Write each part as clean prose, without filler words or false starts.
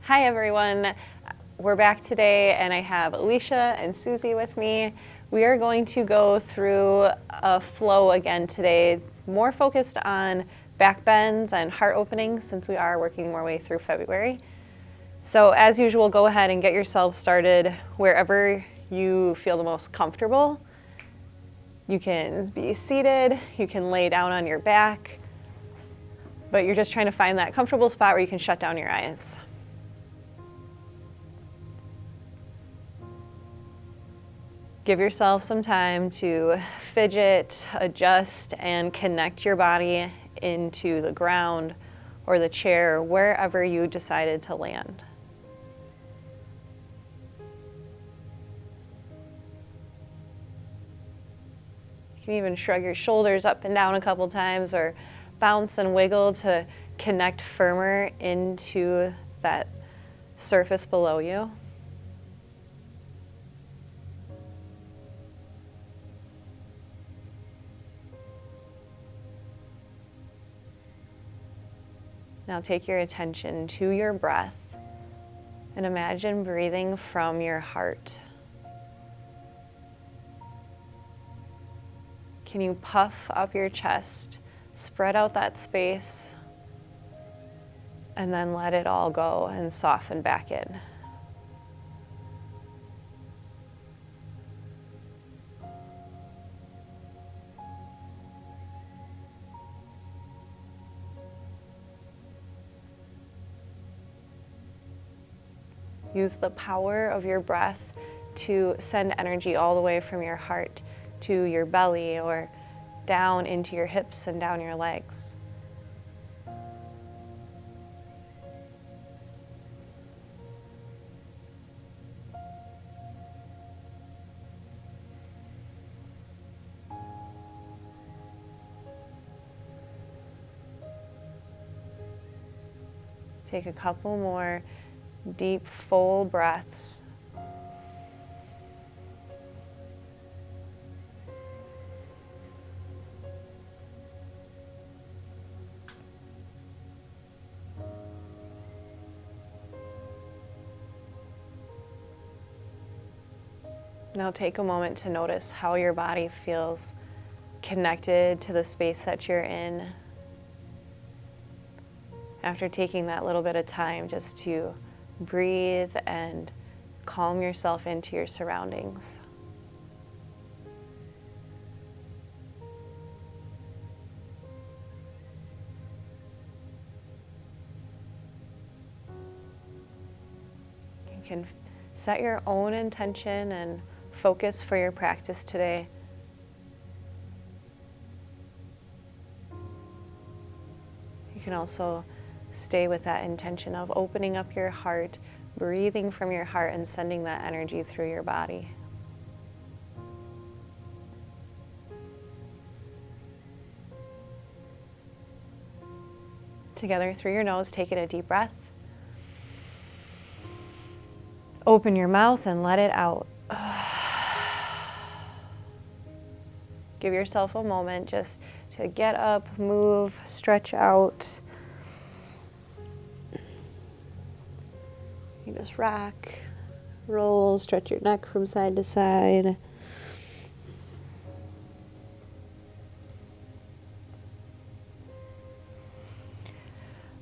Hi everyone, we're back today and I have Alicia and Susie with me. We are going to go through a flow again today, more focused on back bends and heart openings since we are working our way through February. So as usual, go ahead and get yourself started wherever you feel the most comfortable. You can be seated, you can lay down on your back, but you're just trying to find that comfortable spot where you can shut down your eyes. Give yourself some time to fidget, adjust, and connect your body into the ground or the chair, wherever you decided to land. You can even shrug your shoulders up and down a couple times or bounce and wiggle to connect firmer into that surface below you. Now take your attention to your breath and imagine breathing from your heart. Can you puff up your chest, spread out that space, and then let it all go and soften back in? Use the power of your breath to send energy all the way from your heart to your belly or down into your hips and down your legs. Take a couple more deep, full breaths. Now take a moment to notice how your body feels connected to the space that you're in. After taking that little bit of time just to breathe and calm yourself into your surroundings. You can set your own intention and focus for your practice today. You can also stay with that intention of opening up your heart, breathing from your heart, and sending that energy through your body. Together through your nose, take in a deep breath. Open your mouth and let it out. Give yourself a moment just to get up, move, stretch out. You just rock, roll, stretch your neck from side to side.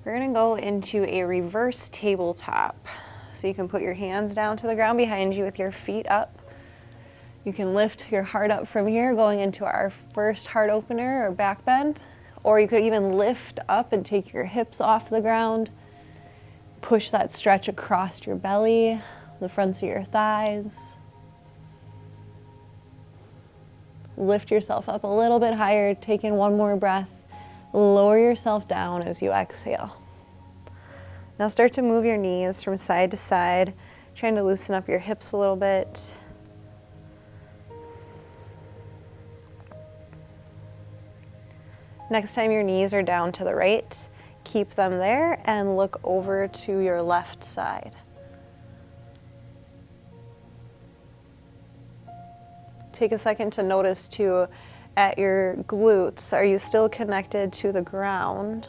We're going to go into a reverse tabletop. So you can put your hands down to the ground behind you with your feet up. You can lift your heart up from here, going into our first heart opener or back bend. Or you could even lift up and take your hips off the ground. Push that stretch across your belly, the fronts of your thighs. Lift yourself up a little bit higher, take in one more breath. Lower yourself down as you exhale. Now start to move your knees from side to side, trying to loosen up your hips a little bit. Next time your knees are down to the right, keep them there and look over to your left side. Take a second to notice too, at your glutes. Are you still connected to the ground?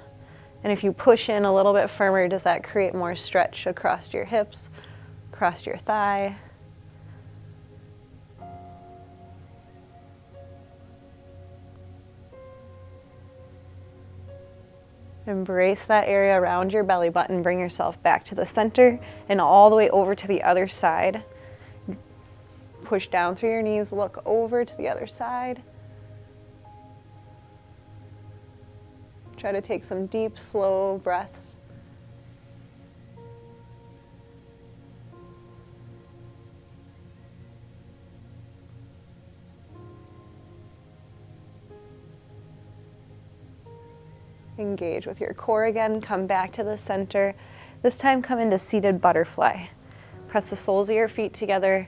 And if you push in a little bit firmer, does that create more stretch across your hips, across your thigh? Embrace that area around your belly button. Bring yourself back to the center and all the way over to the other side. Push down through your knees, look over to the other side. Try to take some deep, slow breaths. Engage with your core again. Come back to the center. This time come into seated butterfly. Press the soles of your feet together.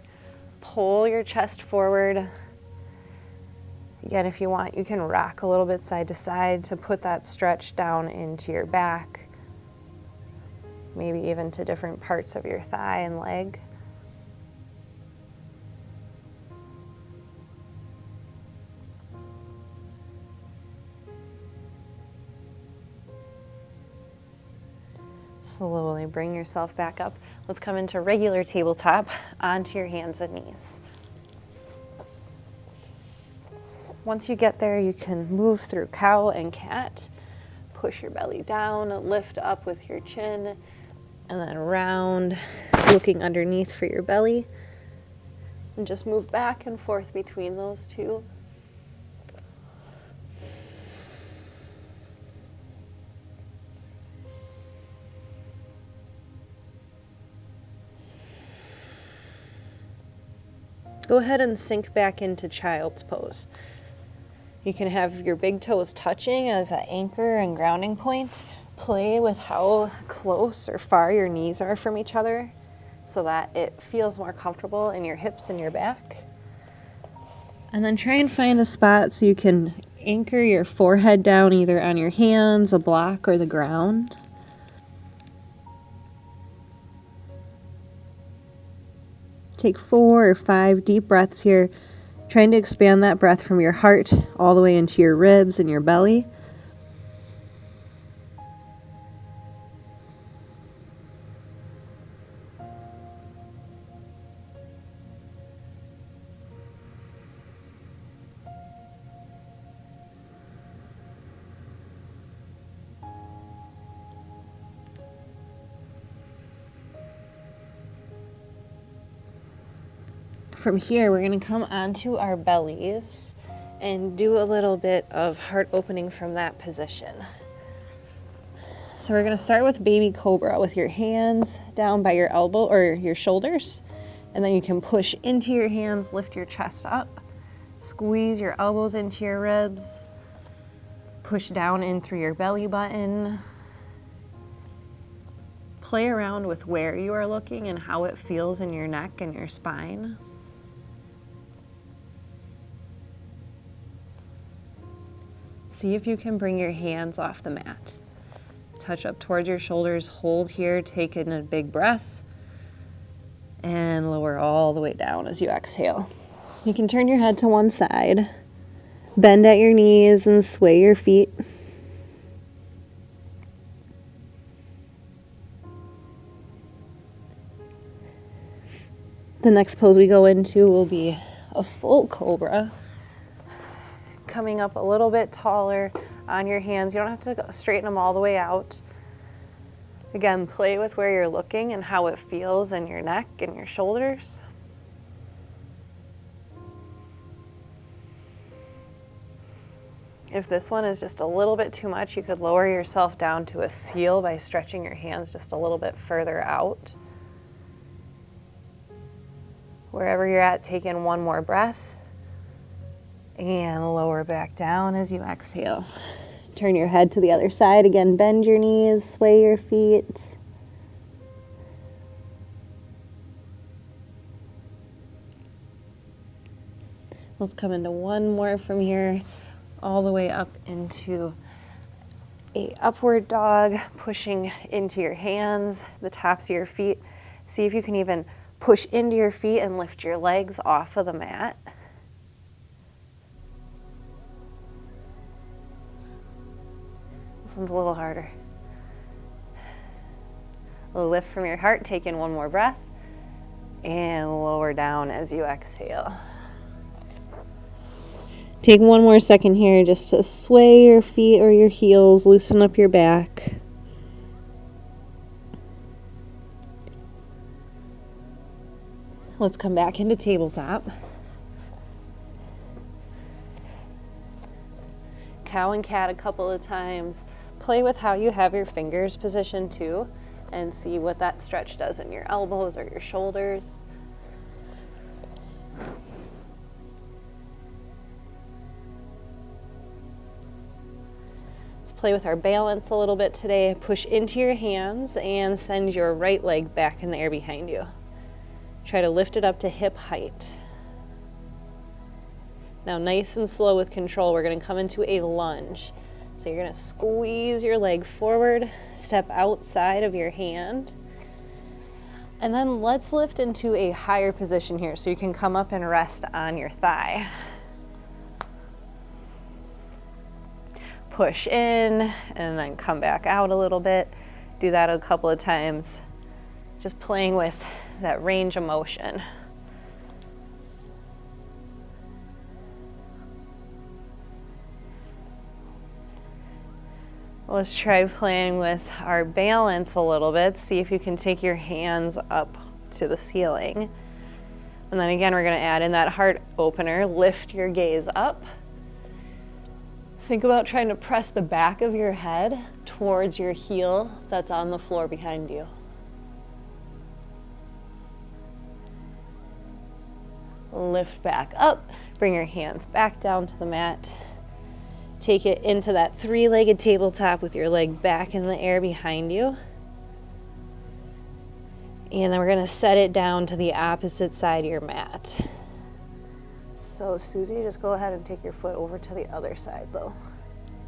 Pull your chest forward. Again, if you want, you can rock a little bit side to side to put that stretch down into your back. Maybe even to different parts of your thigh and leg. Slowly bring yourself back up. Let's come into regular tabletop onto your hands and knees. Once you get there, you can move through cow and cat. Push your belly down, lift up with your chin, and then round, looking underneath for your belly. And just move back and forth between those two. Go ahead and sink back into child's pose. You can have your big toes touching as an anchor and grounding point. Play with how close or far your knees are from each other so that it feels more comfortable in your hips and your back. And then try and find a spot so you can anchor your forehead down either on your hands, a block, or the ground. Take 4 or 5 deep breaths here, trying to expand that breath from your heart all the way into your ribs and your belly. From here, we're going to come onto our bellies and do a little bit of heart opening from that position. So we're going to start with baby cobra with your hands down by your elbow or your shoulders. And then you can push into your hands, lift your chest up, squeeze your elbows into your ribs, push down in through your belly button. Play around with where you are looking and how it feels in your neck and your spine. See if you can bring your hands off the mat. Touch up towards your shoulders, hold here, take in a big breath, and lower all the way down as you exhale. You can turn your head to one side, bend at your knees and sway your feet. The next pose we go into will be a full cobra. Coming up a little bit taller on your hands. You don't have to straighten them all the way out. Again, play with where you're looking and how it feels in your neck and your shoulders. If this one is just a little bit too much, you could lower yourself down to a seal by stretching your hands just a little bit further out. Wherever you're at, take in one more breath. And lower back down as you exhale. Turn your head to the other side. Again, bend your knees, sway your feet. Let's come into one more from here, all the way up into a upward dog, pushing into your hands, the tops of your feet. See if you can even push into your feet and lift your legs off of the mat. one's a little harder. Lift from your heart, take in one more breath, and lower down as you exhale. Take one more second here just to sway your feet or your heels, loosen up your back. Let's come back into tabletop. Cow and cat a couple of times. Play with how you have your fingers positioned too, and see what that stretch does in your elbows or your shoulders. Let's play with our balance a little bit today. Push into your hands and send your right leg back in the air behind you. Try to lift it up to hip height. Now, nice and slow with control, we're going to come into a lunge. So you're going to squeeze your leg forward, step outside of your hand, and then let's lift into a higher position here so you can come up and rest on your thigh. Push in and then come back out a little bit. Do that a couple of times, just playing with that range of motion. Let's try playing with our balance a little bit. See if you can take your hands up to the ceiling. And then again, we're going to add in that heart opener. Lift your gaze up. Think about trying to press the back of your head towards your heel that's on the floor behind you. Lift back up. Bring your hands back down to the mat. Take it into that three-legged tabletop with your leg back in the air behind you. And then we're going to set it down to the opposite side of your mat. So Susie, just go ahead and take your foot over to the other side though.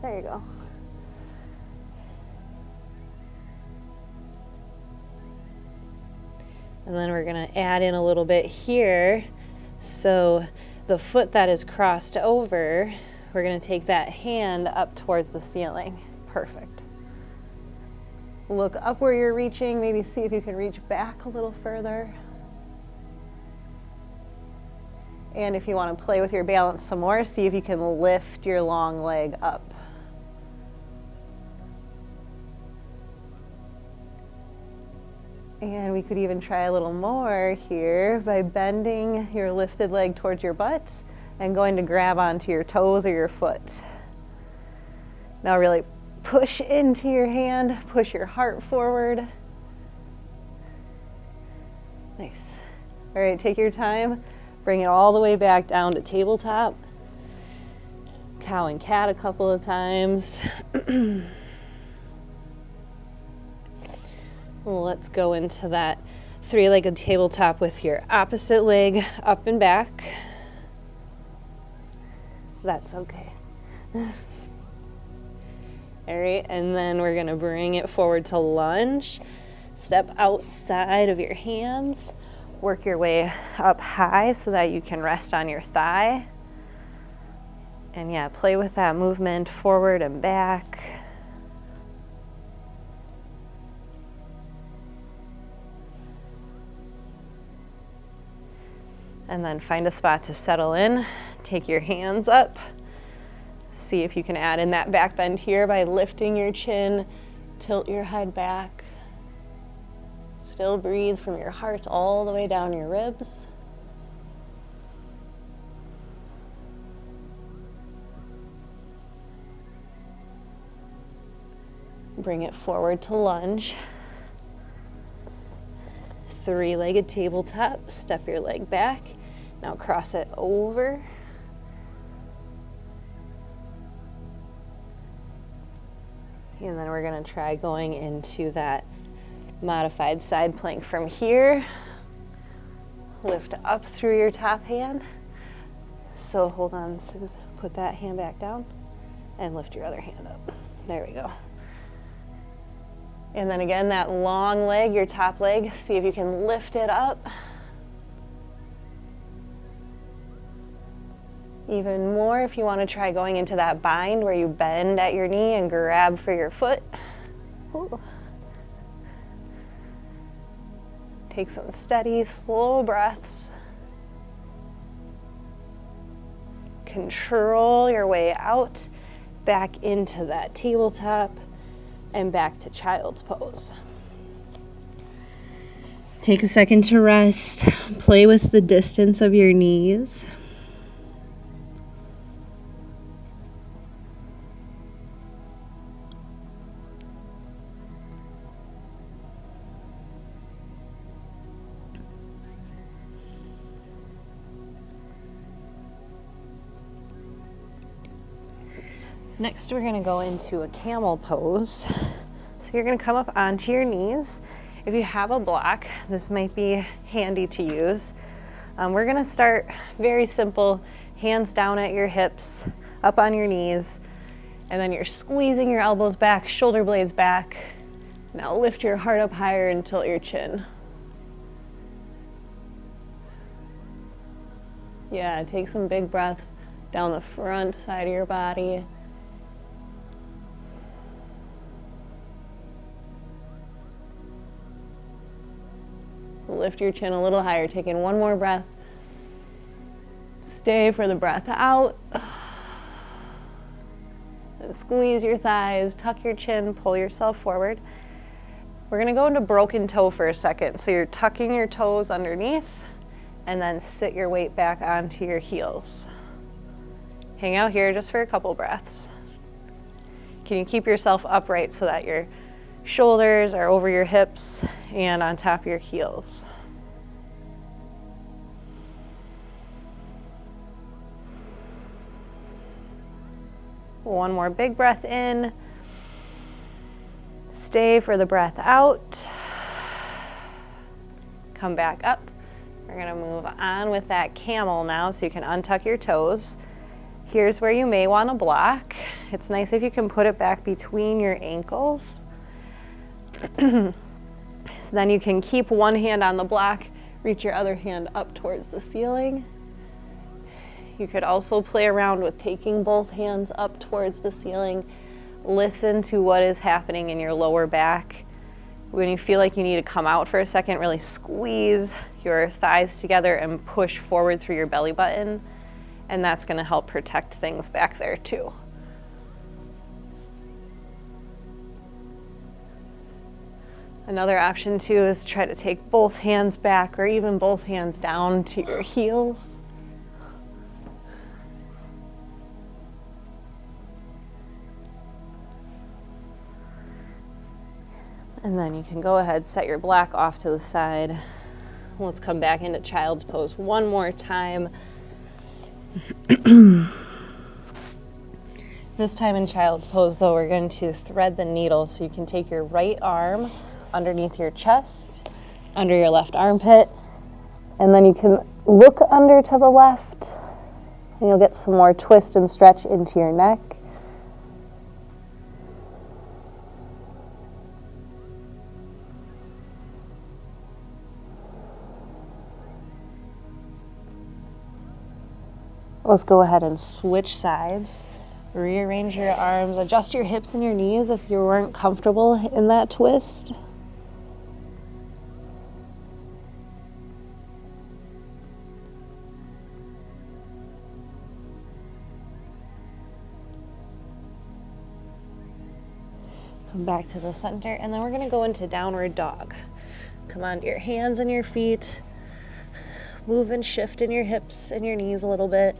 There you go. And then we're going to add in a little bit here. So the foot that is crossed over, we're going to take that hand up towards the ceiling. Perfect. Look up where you're reaching. Maybe see if you can reach back a little further. And if you want to play with your balance some more, see if you can lift your long leg up. And we could even try a little more here by bending your lifted leg towards your butt and going to grab onto your toes or your foot. Now really push into your hand, push your heart forward. Nice. All right, take your time. Bring it all the way back down to tabletop. Cow and cat a couple of times. Let's go into that three-legged tabletop with your opposite leg up and back. That's okay. All right, and then we're gonna bring it forward to lunge. Step outside of your hands. Work your way up high so that you can rest on your thigh. And yeah, play with that movement forward and back. And then find a spot to settle in. Take your hands up. See if you can add in that back bend here by lifting your chin, tilt your head back. Still breathe from your heart all the way down your ribs. Bring it forward to lunge. Three-legged tabletop, step your leg back. Now cross it over. And then we're going to try going into that modified side plank from here. Lift up through your top hand. So hold on, Susan. Put that hand back down and lift your other hand up. There we go. And then again, that long leg, your top leg, see if you can lift it up. Even more if you want to try going into that bind where you bend at your knee and grab for your foot. Ooh. Take some steady, slow breaths. Control your way out, back into that tabletop, and back to child's pose. Take a second to rest. Play with the distance of your knees. Next, we're going to go into a camel pose. So you're going to come up onto your knees. If you have a block, this might be handy to use. We're going to start very simple, hands down at your hips, up on your knees, and then you're squeezing your elbows back, shoulder blades back. Now lift your heart up higher and tilt your chin. Yeah, take some big breaths down the front side of your body. Lift your chin a little higher, taking one more breath. Stay for the breath out. And squeeze your thighs, tuck your chin, pull yourself forward. We're gonna go into broken toe for a second. So you're tucking your toes underneath and then sit your weight back onto your heels. Hang out here just for a couple breaths. Can you keep yourself upright so that your shoulders are over your hips and on top of your heels? One more big breath in. Stay for the breath out. Come back up. We're going to move on with that camel now, so you can untuck your toes. Here's where you may want to block. It's nice if you can put it back between your ankles. So then you can keep one hand on the block, reach your other hand up towards the ceiling. You could also play around with taking both hands up towards the ceiling. Listen to what is happening in your lower back. When you feel like you need to come out for a second, really squeeze your thighs together and push forward through your belly button. And that's going to help protect things back there too. Another option too is try to take both hands back or even both hands down to your heels. And then you can go ahead, set your block off to the side. Let's come back into child's pose one more time. This time in child's pose though, we're going to thread the needle, so you can take your right arm underneath your chest, under your left armpit, and then you can look under to the left, and you'll get some more twist and stretch into your neck. Let's go ahead and switch sides. Rearrange your arms, adjust your hips and your knees if you weren't comfortable in that twist. Come back to the center, and then we're going to go into downward dog. Come onto your hands and your feet. Move and shift in your hips and your knees a little bit.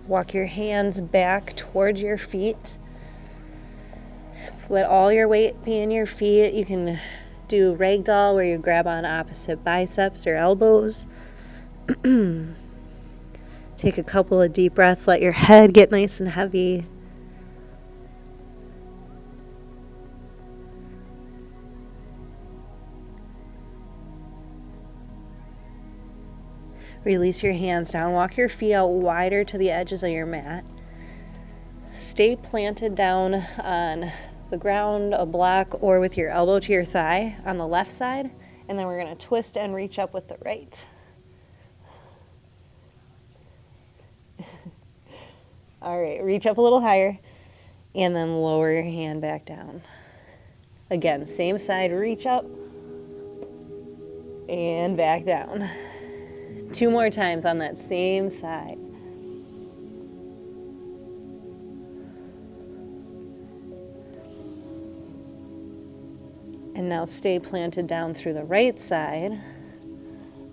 Walk your hands back towards your feet. Let all your weight be in your feet. You can do ragdoll where you grab on opposite biceps or elbows. Take a couple of deep breaths. Let your head get nice and heavy. Release your hands down. Walk your feet out wider to the edges of your mat. Stay planted down on the ground, a block, or with your elbow to your thigh on the left side, And then we're going to twist and reach up with the right. All right, reach up a little higher and then lower your hand back down. Again, same side, reach up and back down. 2 more times on that same side. And now stay planted down through the right side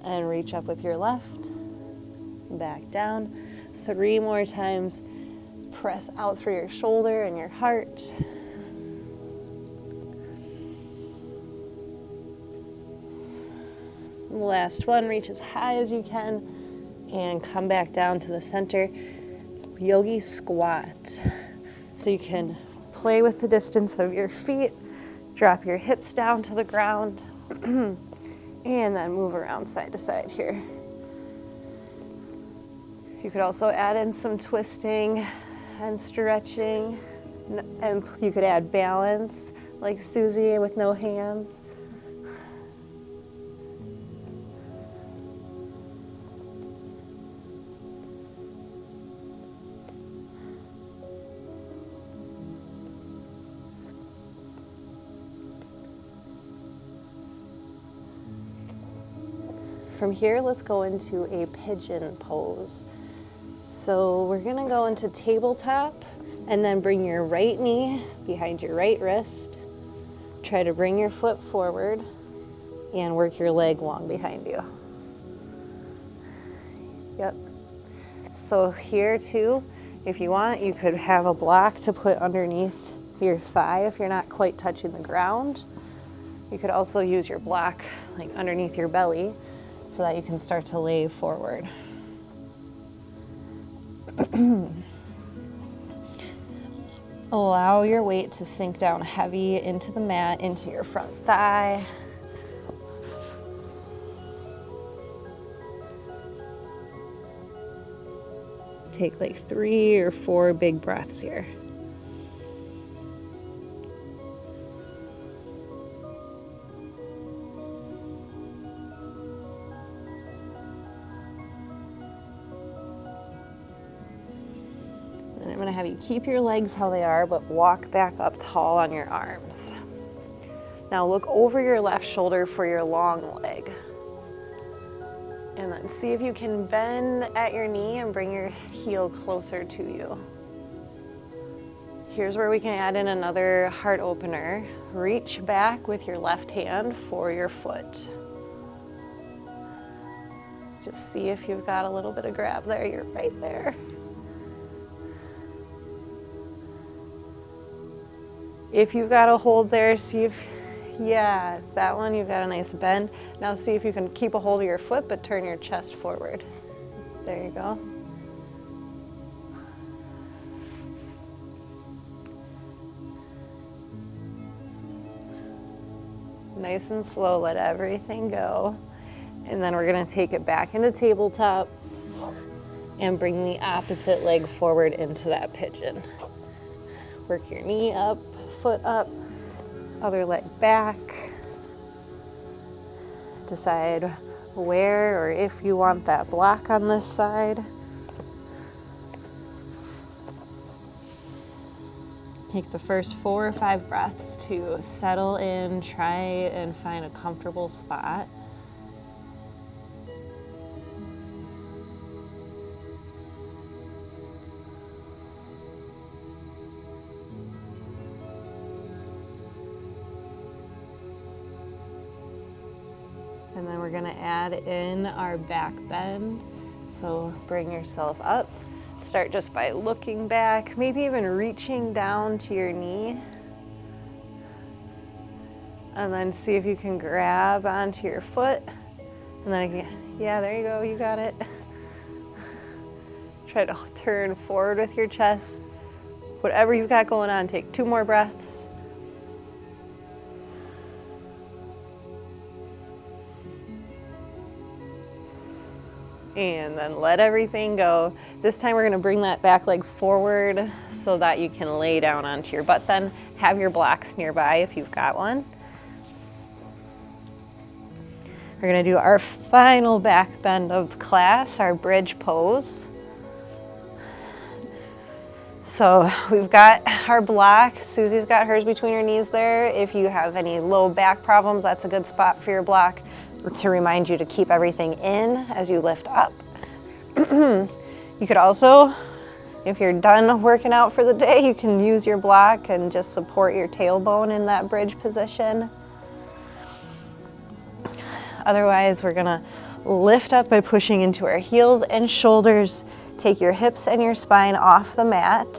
and reach up with your left, back down. 3 more times. Press out through your shoulder and your heart. Last one, reach as high as you can and come back down to the center. Yogi squat. So you can play with the distance of your feet, drop your hips down to the ground, and then move around side to side here. You could also add in some twisting and stretching, and you could add balance like Susie with no hands. From here, let's go into a pigeon pose. So we're gonna go into tabletop and then bring your right knee behind your right wrist. Try to bring your foot forward and work your leg long behind you. Yep. So here too, if you want, you could have a block to put underneath your thigh if you're not quite touching the ground. You could also use your block like underneath your belly so that you can start to lay forward. Allow your weight to sink down heavy into the mat, into your front thigh. Take like 3 or 4 big breaths here. I'm going to have you keep your legs how they are, but walk back up tall on your arms. Now look over your left shoulder for your long leg. And then see if you can bend at your knee and bring your heel closer to you. Here's where we can add in another heart opener. Reach back with your left hand for your foot. Just see if you've got a little bit of grab there. You're right there. If you've got a hold there, see if, yeah, that one, you've got a nice bend. Now see if you can keep a hold of your foot, but turn your chest forward. There you go. Nice and slow, let everything go. And then we're gonna take it back into tabletop and bring the opposite leg forward into that pigeon. Work your knee up, foot up, other leg back. Decide where or if you want that block on this side. Take the first 4 or 5 breaths to settle in, try and find a comfortable spot. And then we're going to add in our back bend. So bring yourself up. Start just by looking back, maybe even reaching down to your knee. And then see if you can grab onto your foot. And then again, yeah, there you go, you got it. Try to turn forward with your chest. Whatever you've got going on, take 2 more breaths. And then let everything go. This time we're going to bring that back leg forward so that you can lay down onto your butt then. Have your blocks nearby if you've got one. We're going to do our final back bend of class, our bridge pose. So we've got our block. Susie's got hers between her knees there. If you have any low back problems, that's a good spot for your block to remind you to keep everything in as you lift up. You could also, if you're done working out for the day, you can use your block and just support your tailbone in that bridge position. Otherwise, we're gonna lift up by pushing into our heels and shoulders. Take your hips and your spine off the mat.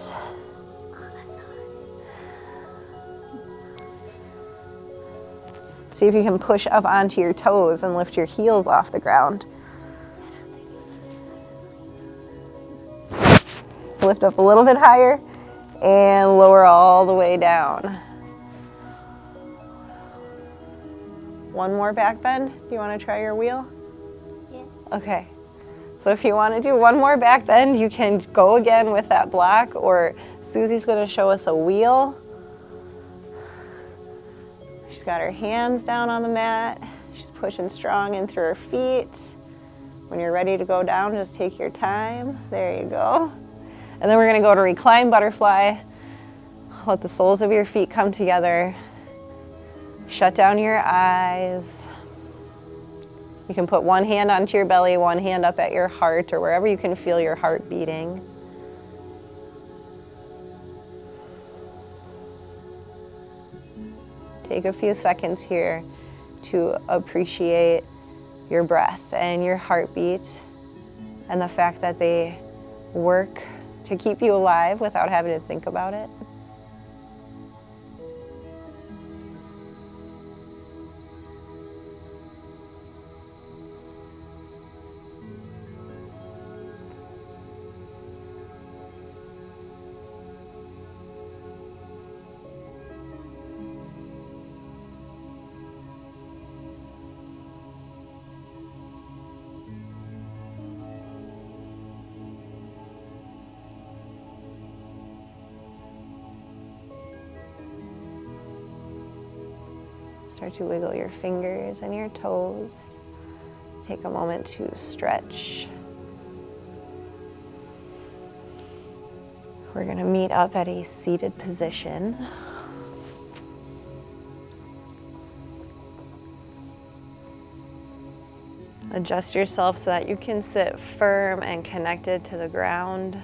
See if you can push up onto your toes and lift your heels off the ground. Lift up a little bit higher and lower all the way down. One more back bend. Do you want to try your wheel? Yeah. Okay. So if you want to do one more back bend, you can go again with that block, or Susie's going to show us a wheel. She's got her hands down on the mat. She's pushing strong in through her feet. When you're ready to go down, just take your time. There you go. And then we're going to go to recline butterfly. Let the soles of your feet come together. Shut down your eyes. You can put one hand onto your belly, one hand up at your heart, or wherever you can feel your heart beating. Take a few seconds here to appreciate your breath and your heartbeat and the fact that they work to keep you alive without having to think about it. Start to wiggle your fingers and your toes. Take a moment to stretch. We're going to meet up at a seated position. Adjust yourself so that you can sit firm and connected to the ground.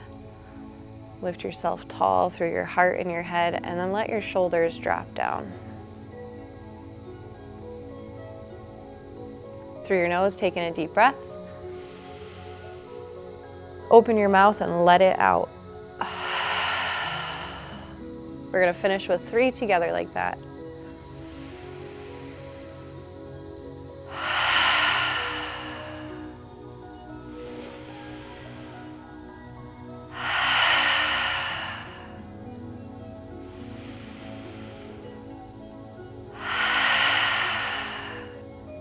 Lift yourself tall through your heart and your head, and then let your shoulders drop down. Through your nose, taking a deep breath. Open your mouth and let it out. We're going to finish with 3 together like that.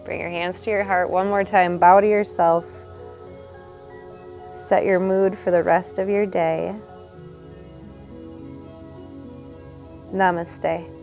Bring your hands to your heart one more time. Bow to yourself. Set your mood for the rest of your day. Namaste.